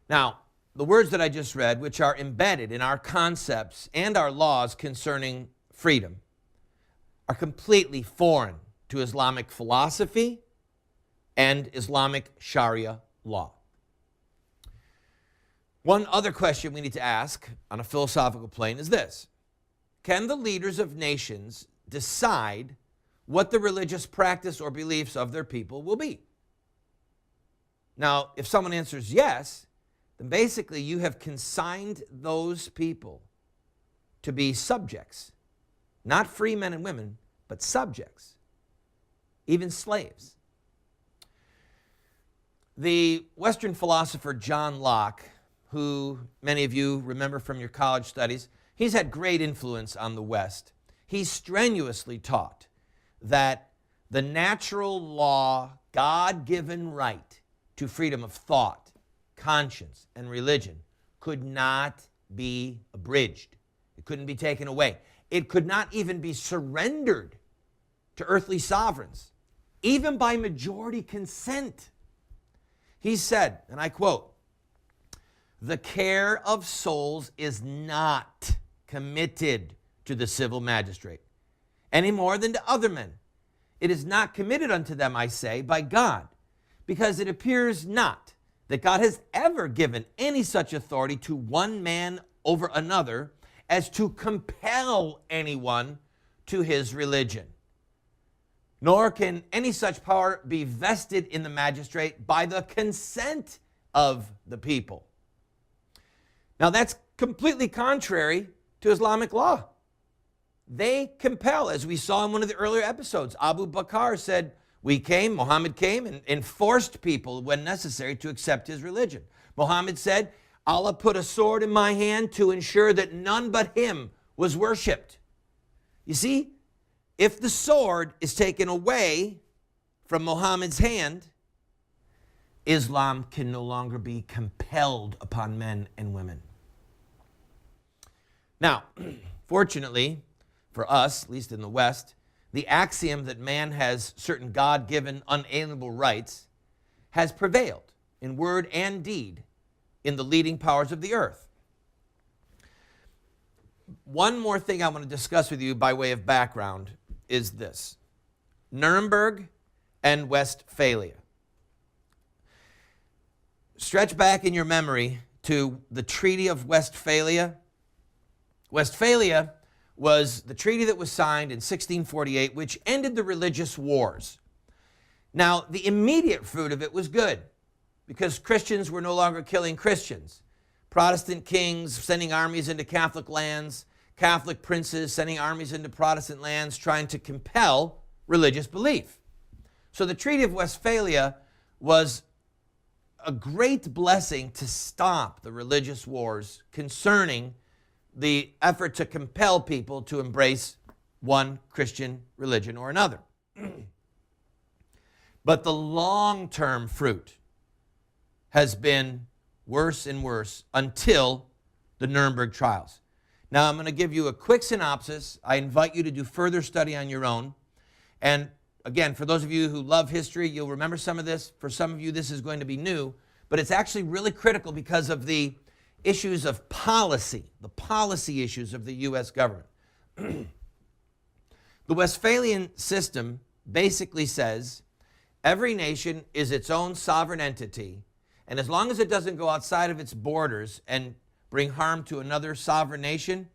Now, the words that I just read, which are embedded in our concepts and our laws concerning freedom, are completely foreign to Islamic philosophy and Islamic Sharia law. One other question we need to ask on a philosophical plane is this: can the leaders of nations decide what the religious practice or beliefs of their people will be? Now, if someone answers yes, then basically you have consigned those people to be subjects, not free men and women, but subjects, even slaves. The Western philosopher John Locke, who many of you remember from your college studies, he's had great influence on the West. He strenuously taught that the natural law, God-given right to freedom of thought, conscience, and religion could not be abridged. It couldn't be taken away. It could not even be surrendered to earthly sovereigns, even by majority consent. He said, and I quote, "The care of souls is not committed to the civil magistrate, any more than to other men. It is not committed unto them, I say, by God, because it appears not that God has ever given any such authority to one man over another as to compel anyone to his religion. Nor can any such power be vested in the magistrate by the consent of the people." Now that's completely contrary to Islamic law. They compel, as we saw in one of the earlier episodes. Abu Bakr said, Muhammad came and forced people when necessary to accept his religion. Muhammad said, Allah put a sword in my hand to ensure that none but him was worshipped. You see, if the sword is taken away from Muhammad's hand, Islam can no longer be compelled upon men and women. Now, fortunately for us, at least in the West, the axiom that man has certain God-given unalienable rights has prevailed in word and deed in the leading powers of the earth. One more thing I want to discuss with you by way of background is this: Nuremburg and Westphalia. Stretch back in your memory to the Treaty of Westphalia. Westphalia was the treaty that was signed in 1648, which ended the religious wars. Now, the immediate fruit of it was good, because Christians were no longer killing Christians. Protestant kings sending armies into Catholic lands, Catholic princes sending armies into Protestant lands, trying to compel religious belief. So the Treaty of Westphalia was a great blessing to stop the religious wars concerning the effort to compel people to embrace one Christian religion or another. But the long-term fruit has been worse and worse until the Nuremburg Trials. Now, I'm going to give you a quick synopsis. I invite you to do further study on your own. And again, for those of you who love history, you'll remember some of this. For some of you, this is going to be new. But it's actually really critical because of the issues of policy, the policy issues of the U.S. government. The Westphalian system basically says every nation is its own sovereign entity, and as long as it doesn't go outside of its borders and bring harm to another sovereign nation,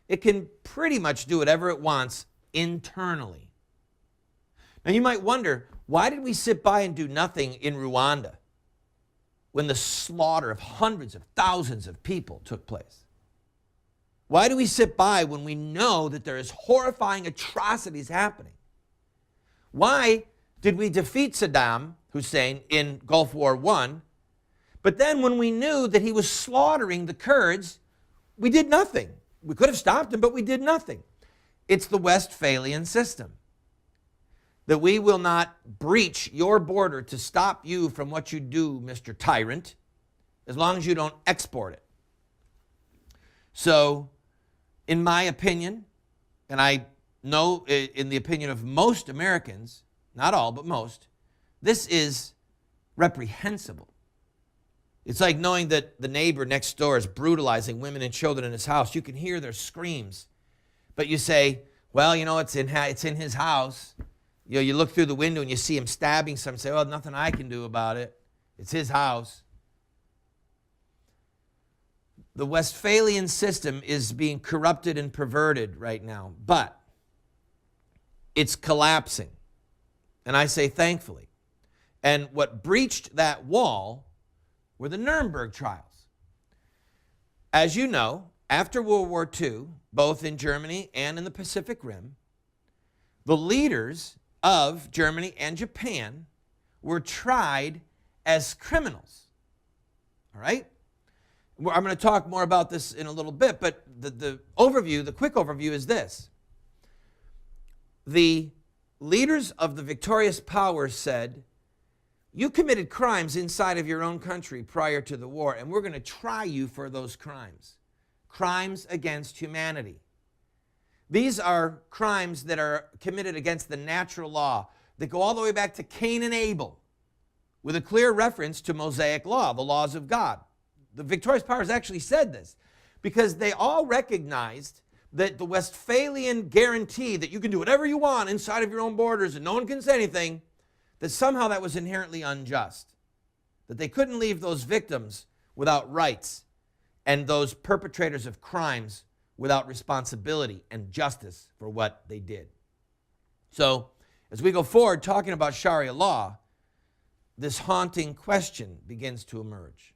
it can pretty much do whatever it wants internally. Now you might wonder, why did we sit by and do nothing in Rwanda when the slaughter of hundreds of thousands of people took place? Why do we sit by when we know that there is horrifying atrocities happening? Why did we defeat Saddam Hussein in Gulf War I, but then when we knew that he was slaughtering the Kurds, we did nothing? We could have stopped him, but we did nothing. It's the Westphalian system. That we will not breach your border to stop you from what you do, Mr. Tyrant, as long as you don't export it. So, in my opinion, and I know in the opinion of most Americans, not all, but most, this is reprehensible. It's like knowing that the neighbor next door is brutalizing women and children in his house. You can hear their screams. But you say, well, it's in his house. You look through the window and you see him stabbing someone. Say, well, nothing I can do about it. It's his house. The Westphalian system is being corrupted and perverted right now, but it's collapsing. And I say thankfully. And what breached that wall were the Nuremburg Trials. As you know, after World War II, both in Germany and in the Pacific Rim, the leaders of Germany and Japan were tried as criminals. All right? I'm going to talk more about this in a little bit, but the quick overview is this. The leaders of the victorious powers said, you committed crimes inside of your own country prior to the war, and we're going to try you for those crimes. Crimes against humanity. These are crimes that are committed against the natural law that go all the way back to Cain and Abel, with a clear reference to Mosaic law, the laws of God. The victorious powers actually said this because they all recognized that the Westphalian guarantee that you can do whatever you want inside of your own borders and no one can say anything, that somehow that was inherently unjust, that they couldn't leave those victims without rights and those perpetrators of crimes without responsibility and justice for what they did. So as we go forward talking about Sharia law, this haunting question begins to emerge.